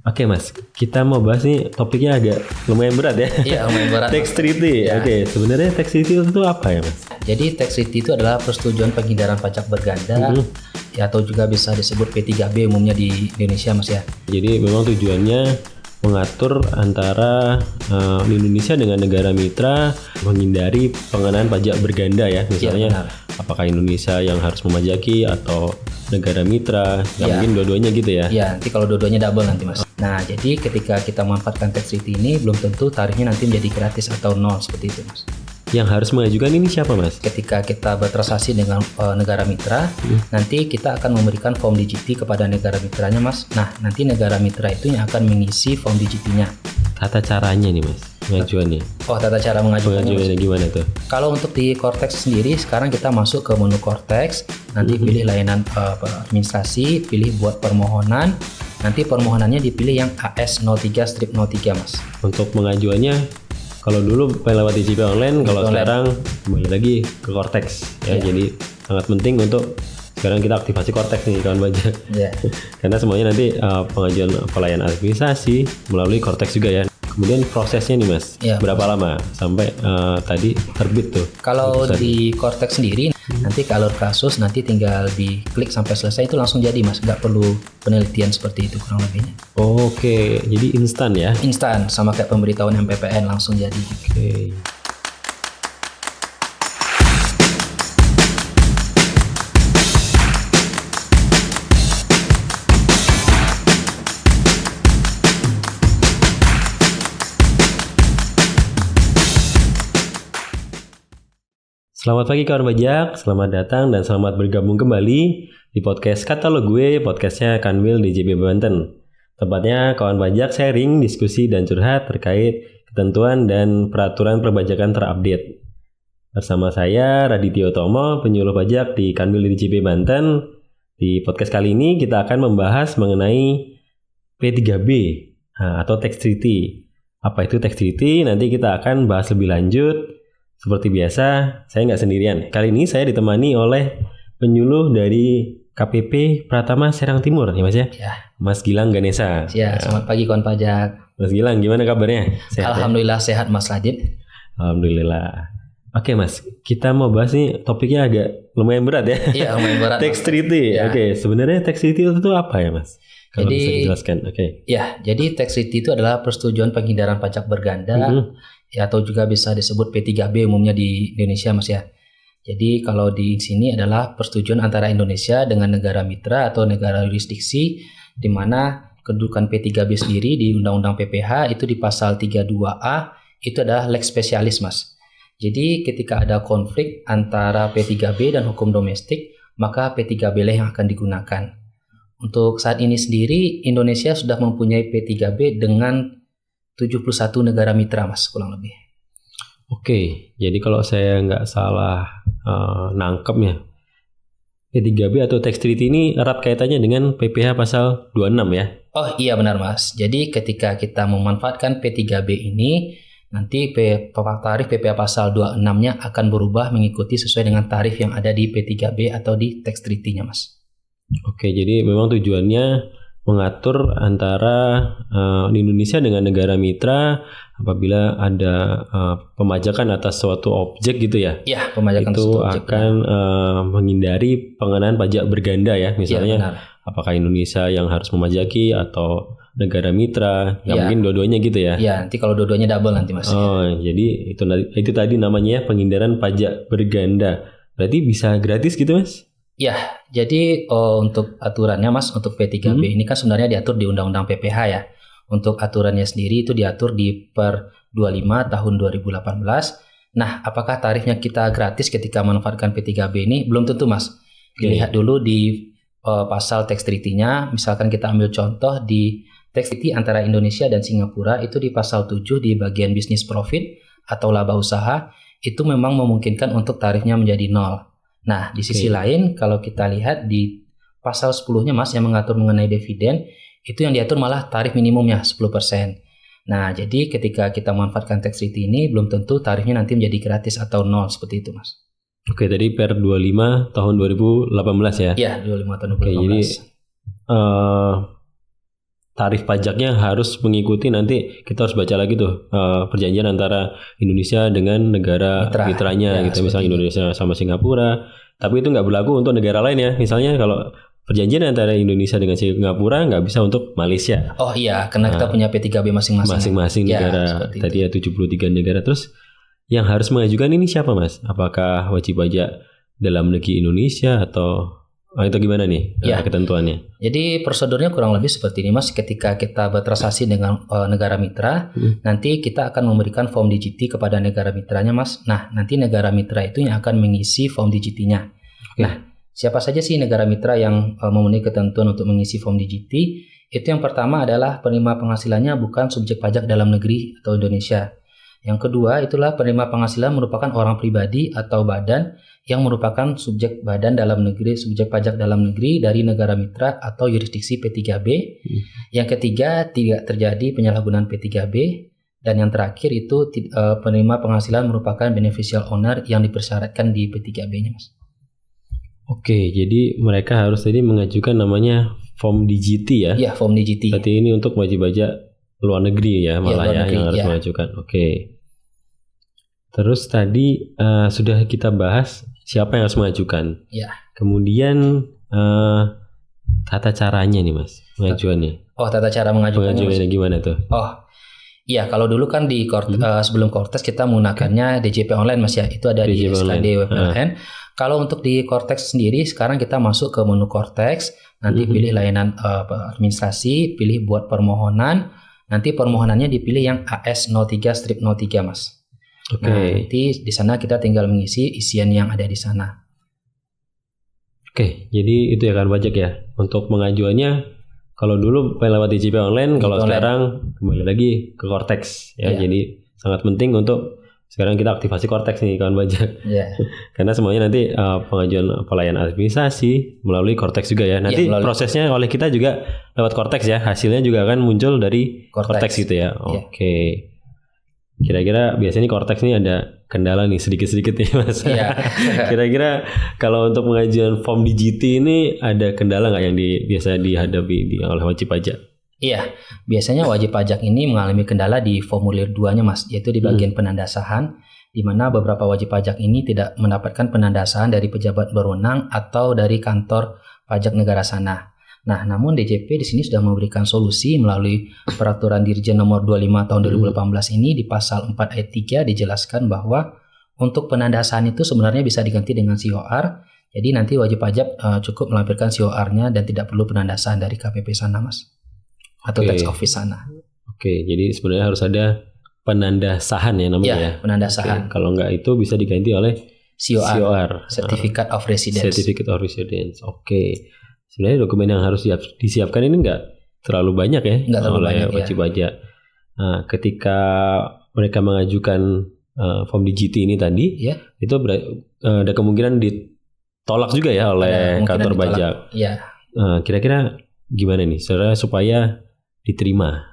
Oke Mas, kita mau bahas nih topiknya agak lumayan berat ya. Iya, lumayan berat. Tax treaty. Ya. Oke, sebenarnya tax treaty itu apa ya Mas? Jadi tax treaty itu adalah persetujuan penghindaran pajak berganda, ya, atau juga bisa disebut P3B umumnya di Indonesia, Mas ya. Jadi memang tujuannya mengatur antara Indonesia dengan negara mitra menghindari pengenaan pajak berganda ya. Misalnya benar. apakah Indonesia yang harus memajaki atau negara mitra, mungkin dua-duanya gitu ya. Ya, nanti kalau dua-duanya double nanti, Mas. Nah, jadi ketika kita memanfaatkan tax treaty ini belum tentu tarifnya nanti menjadi gratis atau nol seperti itu, Mas. Yang harus mengajukan ini siapa Mas? Ketika kita bertransaksi dengan negara mitra, nanti kita akan memberikan form DGT kepada negara mitranya, Mas. Nah, nanti negara mitra itu yang akan mengisi form DGT-nya. Tata caranya nih Mas, pengajuannya. Oh, tata cara mengajukannya, Mas. Pengajuannya gimana tuh? Kalau untuk di Cortex sendiri, sekarang kita masuk ke menu Cortex, nanti pilih layanan administrasi, pilih buat permohonan, nanti permohonannya dipilih yang AS03-03, Mas. Untuk pengajuannya, kalau dulu lewat DJP online, kalau sekarang kembali lagi ke Cortex ya. Jadi sangat penting untuk sekarang kita aktifasi Cortex nih kawan pajak. Ya. Karena semuanya nanti pengajuan pelayanan administrasi melalui Cortex juga ya. Kemudian prosesnya nih Mas, berapa lama sampai tadi terbit tuh? Kalau di Cortex sendiri, nanti kalau kasus nanti tinggal diklik sampai selesai itu langsung jadi, Mas. Nggak perlu penelitian seperti itu kurang lebihnya. Oke, jadi instan ya? Instan, sama kayak pemberitahuan MPPN langsung jadi. Oke. Selamat pagi kawan pajak, selamat datang dan selamat bergabung kembali di podcast Katalog Gue, podcastnya Kanwil DJP Banten. Tempatnya kawan pajak sharing, diskusi, dan curhat terkait ketentuan dan peraturan perpajakan terupdate. Bersama saya Radityo Tomo, penyuluh pajak di Kanwil DJP Banten. Di podcast kali ini kita akan membahas mengenai P3B atau Tax Treaty. Apa itu Tax Treaty? Nanti kita akan bahas lebih lanjut. Seperti biasa, saya nggak sendirian. Kali ini saya ditemani oleh penyuluh dari KPP Pratama Serang Timur, ya Mas ya? Ya. Mas Gilang Ganesha. Ya, selamat pagi kawan pajak. Mas Gilang, gimana kabarnya? Sehat, alhamdulillah sehat, Mas Radit. Alhamdulillah. Oke Mas, kita mau bahas nih topiknya agak lumayan berat ya. Iya, lumayan berat. Tax Treaty. Ya. Oke, sebenarnya Tax Treaty itu apa ya Mas? Kalau jadi, bisa dijelaskan. Oke. Ya, jadi Tax Treaty itu adalah persetujuan penghindaran pajak berganda. Ya, atau juga bisa disebut P3B umumnya di Indonesia, Mas ya. Jadi kalau di sini adalah persetujuan antara Indonesia dengan negara mitra atau negara yurisdiksi, di mana kedudukan P3B sendiri di Undang-Undang PPH itu di pasal 32A itu adalah lex specialis, Mas. Jadi ketika ada konflik antara P3B dan hukum domestik, maka P3B lah yang akan digunakan. Untuk saat ini sendiri Indonesia sudah mempunyai P3B dengan 71 negara mitra, Mas, kurang lebih. Oke, jadi kalau saya nggak salah nangkepnya, P3B atau Tax Treaty ini erat kaitannya dengan PPH pasal 26 ya? Oh iya benar, Mas. Jadi ketika kita memanfaatkan P3B ini, nanti tarif PPH pasal 26-nya akan berubah mengikuti sesuai dengan tarif yang ada di P3B atau di Tax Treaty-nya, Mas. Oke, jadi memang tujuannya mengatur antara Indonesia dengan negara mitra apabila ada pemajakan atas suatu objek gitu ya. Iya, pemajakan itu akan menghindari pengenaan pajak berganda ya. Misalnya apakah Indonesia yang harus memajaki atau negara mitra, mungkin dua-duanya gitu ya. Iya, nanti kalau dua-duanya double nanti, Mas. Oh, jadi itu tadi namanya penghindaran pajak berganda. Berarti bisa gratis gitu, Mas? Ya, jadi untuk aturannya, Mas, untuk P3B ini kan sebenarnya diatur di Undang-Undang PPH ya. Untuk aturannya sendiri itu diatur di Per 25 tahun 2018. Nah, apakah tarifnya kita gratis ketika memanfaatkan P3B ini? Belum tentu, Mas. Dilihat dulu di pasal Tax Treaty-nya. Misalkan kita ambil contoh di Tax Treaty antara Indonesia dan Singapura itu di pasal 7 di bagian business profit atau laba usaha itu memang memungkinkan untuk tarifnya menjadi nol. Nah, di sisi lain kalau kita lihat di pasal 10-nya, Mas, yang mengatur mengenai dividen, itu yang diatur malah tarif minimumnya 10%. Nah, jadi ketika kita memanfaatkan tax treaty ini belum tentu tarifnya nanti menjadi gratis atau nol seperti itu, Mas. Oke, tadi per 25 tahun 2018 ya? Iya, 25 tahun 2018. Jadi tarif pajaknya harus mengikuti, nanti kita harus baca lagi tuh perjanjian antara Indonesia dengan negara mitranya gitu, misalnya Indonesia sama Singapura. Tapi itu nggak berlaku untuk negara lain ya. Misalnya kalau perjanjian antara Indonesia dengan Singapura nggak bisa untuk Malaysia. Oh iya, karena kita punya P3B masing-masing. Masing-masing negara. Tadi ya 73 negara. Terus yang harus mengajukan ini siapa Mas? Apakah wajib pajak dalam negeri Indonesia atau itu gimana nih ketentuannya? Jadi prosedurnya kurang lebih seperti ini Mas. Ketika kita bertransaksi dengan negara mitra, nanti kita akan memberikan form DGT kepada negara mitranya Mas. Nah, nanti negara mitra itu yang akan mengisi form DGT-nya. Nah, siapa saja sih negara mitra yang memenuhi ketentuan untuk mengisi form DGT? Itu yang pertama adalah penerima penghasilannya bukan subjek pajak dalam negeri atau Indonesia. Yang kedua itulah penerima penghasilan merupakan orang pribadi atau badan yang merupakan subjek badan dalam negeri, subjek pajak dalam negeri dari negara mitra atau yurisdiksi P3B. Yang ketiga, tidak terjadi penyalahgunaan P3B. Dan yang terakhir itu penerima penghasilan merupakan beneficial owner yang dipersyaratkan di P3B-nya Mas. Oke, jadi mereka harus tadi mengajukan namanya form DGT ya? Iya, form DGT. Berarti ini untuk wajib pajak luar negeri ya malah ya yang harus mengajukan. Oke. Terus tadi sudah kita bahas siapa yang harus mengajukan. Ya. Kemudian tata caranya nih Mas pengajuannya. Oh, tata cara mengajukannya gimana tuh? Oh, iya kalau dulu kan di sebelum Cortex kita menggunakannya DJP online Mas ya. Itu ada di SKD WPLN. Kalau untuk di Cortex sendiri sekarang kita masuk ke menu Cortex, nanti pilih layanan administrasi, pilih buat permohonan. Nanti permohonannya dipilih yang AS03-03 Mas. Oke. Nah, nanti di sana kita tinggal mengisi isian yang ada di sana. Oke, jadi itu ya kan pajak ya. Untuk pengajuannya kalau dulu lewat DJP online, kalau sekarang kembali lagi ke Cortex ya. Jadi sangat penting untuk sekarang kita aktifasi Cortex nih kawan pajak. Karena semuanya nanti pengajuan pelayanan administrasi melalui Cortex juga ya. Nanti prosesnya oleh kita juga lewat Cortex ya. Hasilnya juga akan muncul dari Cortex gitu ya. Oke. Kira-kira biasanya Cortex ini ada kendala nih sedikit-sedikit nih Mas. Kira-kira kalau untuk pengajuan form DGT ini ada kendala nggak yang biasa dihadapi oleh wajib pajak? Iya, biasanya wajib pajak ini mengalami kendala di formulir 2-nya Mas, yaitu di bagian penandasahan, di mana beberapa wajib pajak ini tidak mendapatkan penandasahan dari pejabat berwenang atau dari kantor pajak negara sana. Nah, namun DJP di sini sudah memberikan solusi melalui Peraturan Dirjen Nomor 25 Tahun 2018 ini di pasal 4 ayat 3 dijelaskan bahwa untuk penandasahan itu sebenarnya bisa diganti dengan COR. Jadi nanti wajib pajak cukup melampirkan COR-nya dan tidak perlu penandasahan dari KPP sana Mas. Atau tax office sana. Oke, jadi sebenarnya harus ada penandasahan ya namanya ya. Penandasahan. Kalau nggak itu bisa diganti oleh COR. Certificate of Residence. Certificate of Residence. Oke. Sebenarnya dokumen yang harus disiapkan ini nggak terlalu banyak ya oleh wajib pajak. Nah, ketika mereka mengajukan form DGT ini tadi, itu ada kemungkinan ditolak juga ya oleh kantor pajak. Kira-kira gimana nih supaya diterima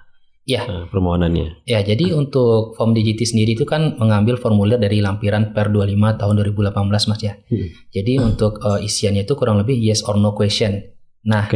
permohonannya? Ya, jadi untuk form DGT sendiri itu kan mengambil formulir dari lampiran Per 25 tahun 2018 Mas ya. Jadi untuk isiannya itu kurang lebih yes or no question. Nah,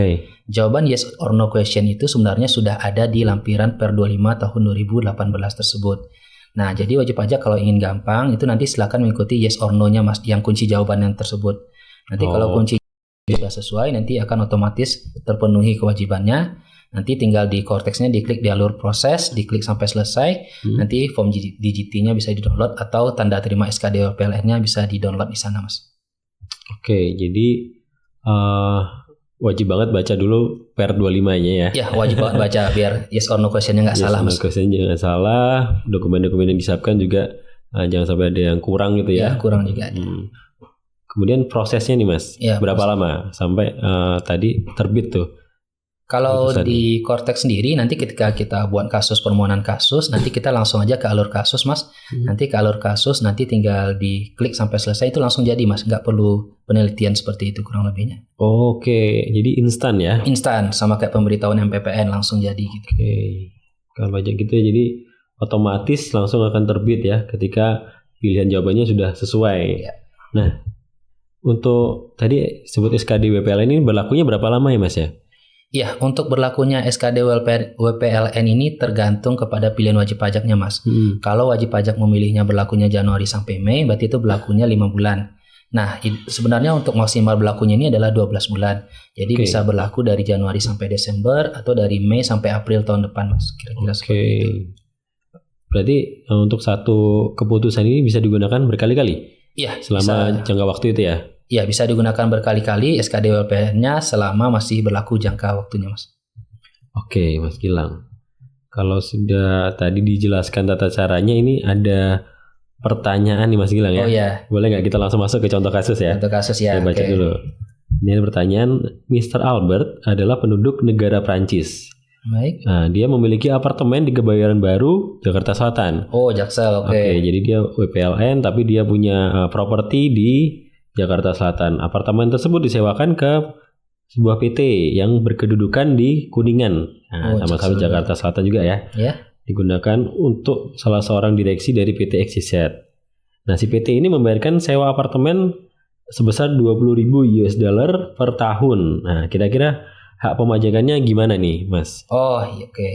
jawaban yes or no question itu sebenarnya sudah ada di lampiran Per 25 tahun 2018 tersebut. Nah, jadi wajib pajak kalau ingin gampang itu nanti silakan mengikuti yes or no-nya Mas yang kunci jawaban yang tersebut. Nanti kalau kunci sudah sesuai nanti akan otomatis terpenuhi kewajibannya. Nanti tinggal di Cortex-nya diklik di alur proses, diklik sampai selesai. Nanti form DGT-nya bisa di-download atau tanda terima SKD PLN-nya bisa di-download di sana, Mas. Oke, jadi wajib banget baca dulu Per 25-nya ya. Ya, wajib banget baca biar yes or no question-nya nggak salah, Mas. Yes or no question-nya jangan salah. Dokumen-dokumen yang disiapkan juga jangan sampai ada yang kurang gitu ya. Ya, kurang juga. Kemudian prosesnya nih Mas, berapa lama sampai tadi terbit tuh? Kalau di Cortex sendiri nanti ketika kita buat kasus permohonan kasus, nanti kita langsung aja ke alur kasus Mas. Nanti ke alur kasus nanti tinggal diklik sampai selesai itu langsung jadi Mas, nggak perlu penelitian seperti itu kurang lebihnya. Oke, jadi instan ya? Instan, sama kayak pemberitahuan MPPN langsung jadi gitu. Oke, kalau pajak gitu ya jadi otomatis langsung akan terbit ya ketika pilihan jawabannya sudah sesuai. Ya. Nah, untuk tadi sebut SKD WPLN ini berlakunya berapa lama ya Mas ya? Iya, untuk berlakunya SKD WPLN ini tergantung kepada pilihan wajib pajaknya, Mas. Kalau wajib pajak memilihnya berlakunya Januari sampai Mei, berarti itu berlakunya 5 bulan. Nah, sebenarnya untuk maksimal berlakunya ini adalah 12 bulan. Jadi bisa berlaku dari Januari sampai Desember atau dari Mei sampai April tahun depan, Mas. Kira-kira seperti itu. Berarti untuk satu keputusan ini bisa digunakan berkali-kali? Iya, selama jangka waktu itu ya? Iya, bisa digunakan berkali-kali SKD WPLN-nya selama masih berlaku jangka waktunya, Mas. Oke, Mas Gilang. Kalau sudah tadi dijelaskan tata caranya, ini ada pertanyaan nih Mas Gilang ya. Oh iya. Boleh nggak kita langsung masuk ke contoh kasus ya? Contoh kasus ya. Saya baca dulu. Ini ada pertanyaan, Mr. Albert adalah penduduk negara Prancis. Baik. Nah, dia memiliki apartemen di Kebayoran Baru, Jakarta Selatan. Oh, Jaksel, oke. Jadi dia WPLN tapi dia punya properti di Jakarta Selatan. Apartemen tersebut disewakan ke sebuah PT yang berkedudukan di Kuningan. Nah, sama-sama Jakarta Selatan juga ya. Ya. Digunakan untuk salah seorang direksi dari PT XYZ. Nah, si PT ini membayarkan sewa apartemen sebesar 20.000 US dollar per tahun. Nah, kira-kira hak pemajakannya gimana nih, Mas? Oh, oke.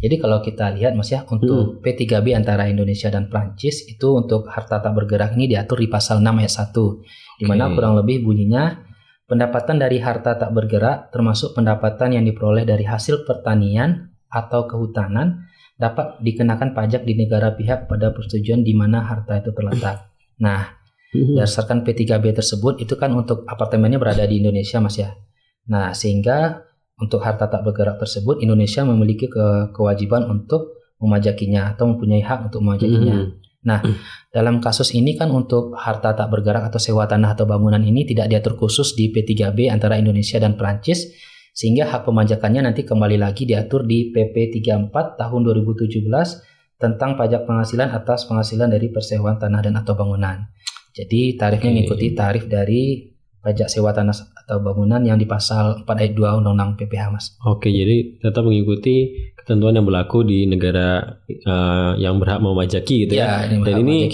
Jadi kalau kita lihat, Mas ya, untuk P3B antara Indonesia dan Prancis itu untuk harta tak bergerak ini diatur di pasal 6 ayat 1. Di mana kurang lebih bunyinya pendapatan dari harta tak bergerak termasuk pendapatan yang diperoleh dari hasil pertanian atau kehutanan dapat dikenakan pajak di negara pihak pada persetujuan di mana harta itu terletak. Nah, berdasarkan P3B tersebut itu kan untuk apartemennya berada di Indonesia, Mas ya. Nah, sehingga untuk harta tak bergerak tersebut Indonesia memiliki kewajiban untuk memajakinya atau mempunyai hak untuk memajakinya. Nah, dalam kasus ini kan untuk harta tak bergerak atau sewa tanah atau bangunan ini tidak diatur khusus di P3B antara Indonesia dan Prancis, sehingga hak pemajakannya nanti kembali lagi diatur di PP 34 tahun 2017 tentang pajak penghasilan atas penghasilan dari persewaan tanah dan atau bangunan. Jadi tarifnya mengikuti tarif dari pajak sewa tanah atau bangunan yang di pasal 4 ayat 2 Undang-Undang PPH, Mas. Oke, jadi tetap mengikuti ketentuan yang berlaku di negara yang berhak memajaki gitu ya. Dan ini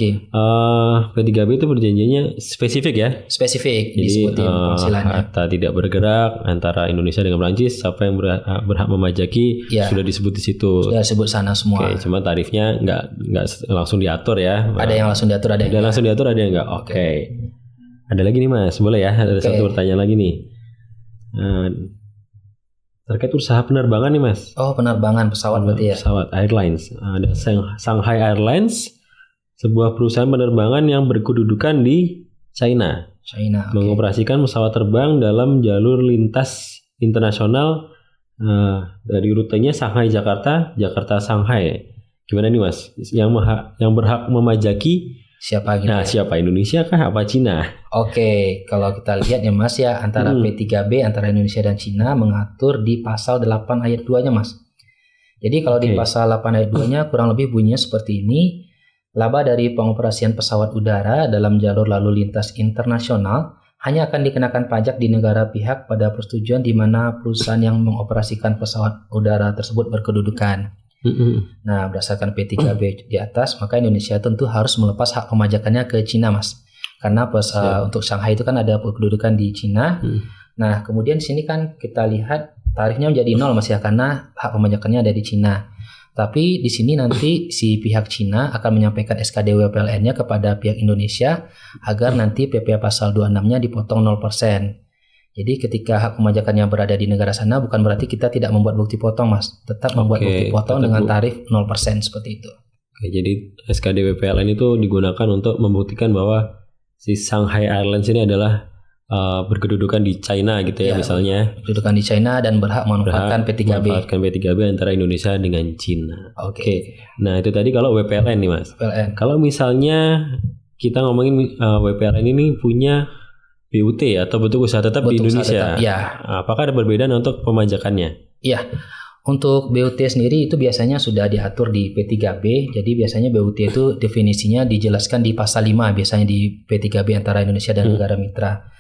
P3B itu perjanjiannya spesifik ya? Spesifik. Jadi harta tidak bergerak antara Indonesia dengan Prancis, siapa yang berhak memajaki sudah disebut di situ. Sudah disebut sana semua. Oke, cuma tarifnya nggak langsung diatur ya? Ada yang langsung diatur, ada yang langsung diatur, ada yang nggak. Oke. Ada lagi nih Mas, boleh ya? Ada satu pertanyaan lagi nih. Terkait usaha penerbangan nih Mas. Oh, penerbangan pesawat berarti ya? Pesawat airlines. Ada Shanghai Airlines, sebuah perusahaan penerbangan yang berkedudukan di China. Mengoperasikan pesawat terbang dalam jalur lintas internasional dari rutenya Shanghai Jakarta, Jakarta Shanghai. Gimana nih Mas? Yang berhak memajaki siapa gitu? Nah, siapa, Indonesia kah apa Cina? Oke, kalau kita lihat ya Mas ya, antara P3B antara Indonesia dan Cina mengatur di pasal 8 ayat 2-nya Mas. Jadi kalau di pasal 8 ayat 2-nya kurang lebih bunyinya seperti ini. Laba dari pengoperasian pesawat udara dalam jalur lalu lintas internasional hanya akan dikenakan pajak di negara pihak pada persetujuan di mana perusahaan yang mengoperasikan pesawat udara tersebut berkedudukan. Nah, berdasarkan P3B di atas, maka Indonesia tentu harus melepas hak pemajakannya ke Cina, Mas. Karena untuk Shanghai itu kan ada kedudukan di Cina. Nah, kemudian di sini kan kita lihat tarifnya menjadi 0, Mas ya, karena hak pemajakannya ada di Cina. Tapi di sini nanti si pihak Cina akan menyampaikan SKD WPLN-nya kepada pihak Indonesia agar nanti PPh pasal 26-nya dipotong 0%. Jadi ketika hak pemajakannya berada di negara sana bukan berarti kita tidak membuat bukti potong, Mas. Tetap membuat bukti potong dengan tarif 0% seperti itu. Oke, jadi SKD WPLN itu digunakan untuk membuktikan bahwa si Shanghai Airlines ini adalah berkedudukan di China gitu ya, misalnya. Berkedudukan di China dan berhak memanfaatkan P3B. Memanfaatkan P3B antara Indonesia dengan Cina. Oke. Nah, itu tadi kalau WPLN nih, Mas. WPLN. Kalau misalnya kita ngomongin WPLN ini punya BUT atau bentuk usaha tetap di Indonesia. Apakah ada perbedaan untuk pemajakannya? Iya. Untuk BUT sendiri itu biasanya sudah diatur di P3B. Jadi biasanya BUT itu definisinya dijelaskan di pasal 5 biasanya di P3B antara Indonesia dan negara mitra.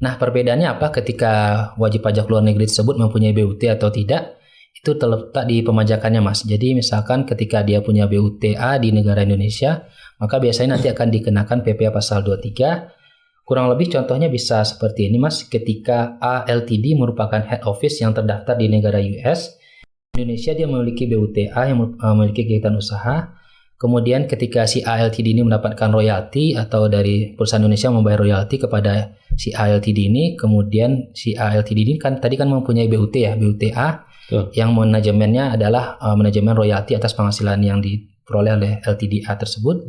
Nah, perbedaannya apa ketika wajib pajak luar negeri tersebut mempunyai BUT atau tidak? Itu terletak di pemajakannya, Mas. Jadi misalkan ketika dia punya BUT A di negara Indonesia, maka biasanya nanti akan dikenakan PPh pasal 23. Kurang lebih contohnya bisa seperti ini Mas, ketika A Ltd merupakan head office yang terdaftar di negara US, Indonesia dia memiliki BUTA yang memiliki kegiatan usaha. Kemudian ketika si A Ltd ini mendapatkan royalti atau dari perusahaan Indonesia membayar royalti kepada si A Ltd ini, kemudian si A Ltd ini kan tadi kan mempunyai BUT ya, BUTA yang manajemennya adalah manajemen royalti atas penghasilan yang diperoleh oleh LTDA tersebut.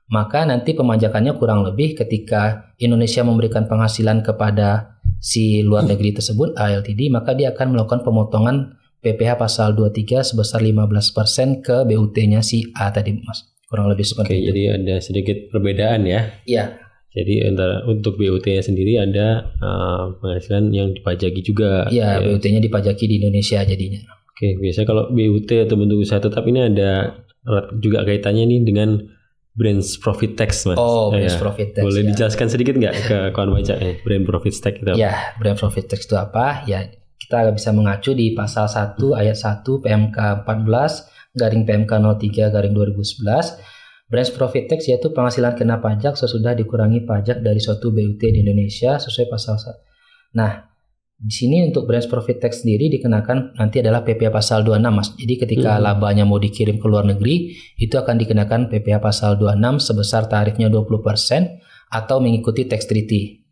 Maka nanti pemajakannya kurang lebih ketika Indonesia memberikan penghasilan kepada si luar negeri tersebut ALTD, maka dia akan melakukan pemotongan PPh pasal 23 sebesar 15% ke BUT-nya si A tadi Mas. Kurang lebih seperti itu. Jadi ada sedikit perbedaan ya. Iya. Jadi untuk BUT-nya sendiri ada penghasilan yang dipajaki juga. Iya, ya. BUT-nya dipajaki di Indonesia jadinya. Oke, biasanya kalau BUT atau bentuk usaha tetap ini ada juga kaitannya nih dengan branch profit tax, Mas. Oh, branch profit tax. Boleh dijelaskan sedikit nggak ke kawan baca brand profit tax itu? Ya, brand profit tax itu apa? Ya, kita bisa mengacu di pasal 1 ayat 1 PMK 14/PMK 03/2011. Branch profit tax yaitu penghasilan kena pajak sesudah dikurangi pajak dari suatu BUT di Indonesia sesuai pasal 1. Nah, di sini untuk branch profit tax sendiri dikenakan nanti adalah PPh pasal 26 Mas. Jadi ketika labanya mau dikirim ke luar negeri itu akan dikenakan PPh pasal 26 sebesar tarifnya 20% atau mengikuti tax treaty.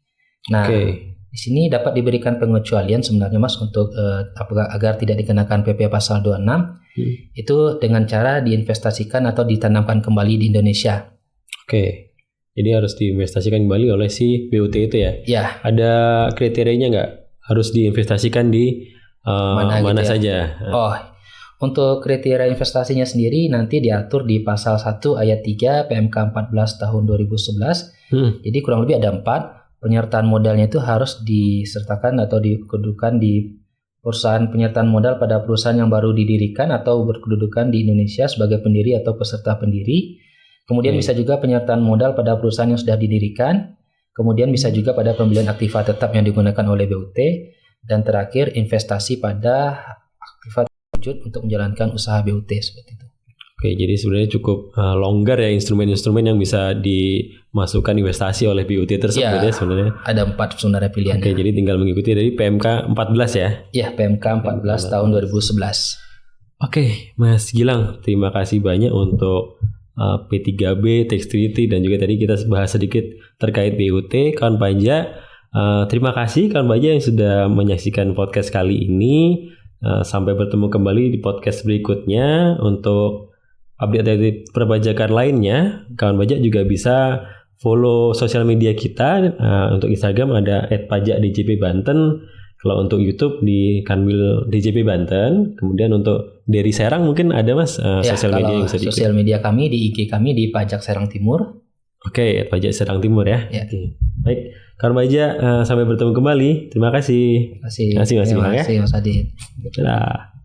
Nah, di sini dapat diberikan pengecualian sebenarnya Mas untuk agar tidak dikenakan PPh pasal 26 itu dengan cara diinvestasikan atau ditanamkan kembali di Indonesia. Oke. Jadi harus diinvestasikan kembali oleh si BUT itu ya? Ya. Ada kriterianya nggak? Harus diinvestasikan di mana gitu saja? Oh, untuk kriteria investasinya sendiri nanti diatur di pasal 1 ayat 3 PMK 14 tahun 2011. Jadi kurang lebih ada 4. Penyertaan modalnya itu harus disertakan atau dikedudukan di perusahaan penyertaan modal pada perusahaan yang baru didirikan atau berkedudukan di Indonesia sebagai pendiri atau peserta pendiri. Kemudian bisa juga penyertaan modal pada perusahaan yang sudah didirikan. Kemudian bisa juga pada pembelian aktiva tetap yang digunakan oleh BUT. Dan terakhir investasi pada aktiva wujud untuk menjalankan usaha BUT seperti itu. Oke, jadi sebenarnya cukup longgar ya instrumen-instrumen yang bisa dimasukkan investasi oleh BUT tersebut ya sebenarnya. Ada 4 sebenarnya pilihan. Oke, jadi tinggal mengikuti dari PMK 14 ya? Iya, PMK 14 tahun 2011. Oke, Mas Gilang, terima kasih banyak untuk P3B, tax treaty, dan juga tadi kita bahas sedikit terkait BUT, kawan pajak. Terima kasih kawan pajak yang sudah menyaksikan podcast kali ini. Sampai bertemu kembali di podcast berikutnya. Untuk update dari perpajakan lainnya, kawan pajak juga bisa follow sosial media kita. Untuk Instagram ada @pajakdjp Banten. Kalau untuk YouTube di Kanwil DJP Banten. Kemudian untuk dari Serang mungkin ada Mas sosial media yang bisa diikuti. Sosial media kami di IG kami di Pajak Serang Timur. Oke, Pajak Serang Timur ya. Oke. Baik, kawan pajak sampai bertemu kembali. Terima kasih. Terima kasih Mas Adit. Dadah.